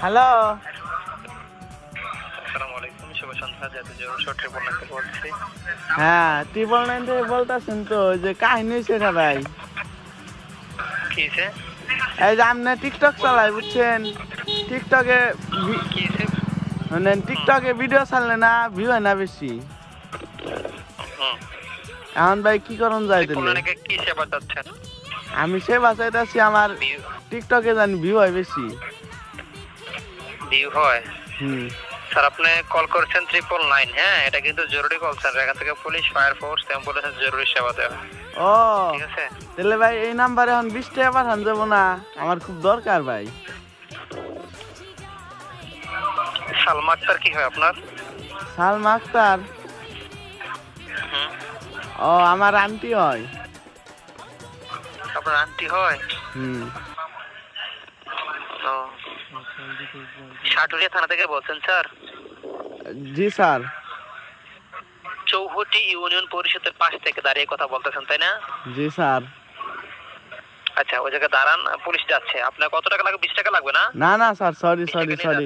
Hello, আসসালামু আলাইকুম, শুভ সন্ধ্যা। জাতীয় জরুরি ট্রিপল নাইন থেকে বলছি। হ্যাঁ 999 থেকে বলতেছেন তো, ওই যে কাহিনী হয়েছে না ভাই, কি হয়েছে? এই যে আপনি টিকটক চালাই বুঝছেন, টিকটকে কি হয়েছে? মানে টিকটকে ভিডিও ছাড়লে না ভিউ হয় না বেশি। এখন ভাই কি করুন যায় ট্রিপল দিলে? নাইনে কি সেবা চাচ্ছেন? আমি সে বাসাইতেছি, আমার টিকটকে জানি ভিউ হয় বেশি। ভিউ হয়? হুম। স্যার, আপনি কল করেছেন ট্রিপল নাইন। হ্যাঁ, এটা কিন্তু জরুরি কল সেন্টার। এখান থেকে পুলিশ, ফায়ার ফোর্স, অ্যাম্বুলেন্স জরুরি সেবা দেওয়া হয়। ও ঠিক আছে? তাহলে ভাই এই নাম্বারে এখন 20 টাকা পাঠান যাবো না? আমার খুব দরকার ভাই। সালমা আক্তার কি হয় আপনার? সালমা আক্তার? হুম। ও আমার আন্টি হয়। আপনার আন্টি হয়? হুম। ও, সাটুরিয়া থানা থেকে বলছেন স্যার? জি স্যার। চৌহটি ইউনিয়ন পরিষদের পাশ থেকে দাঁড়িয়ে কথা বলতেছেন, তাই না? জি স্যার। আচ্ছা, ওই জায়গায় দাঁড়ান, পুলিশ যাচ্ছে। আপনার কত টাকা লাগবে? 20 টাকা লাগবে না? না না স্যার, সরি 20 সরি টাকা নিয়ে সরি।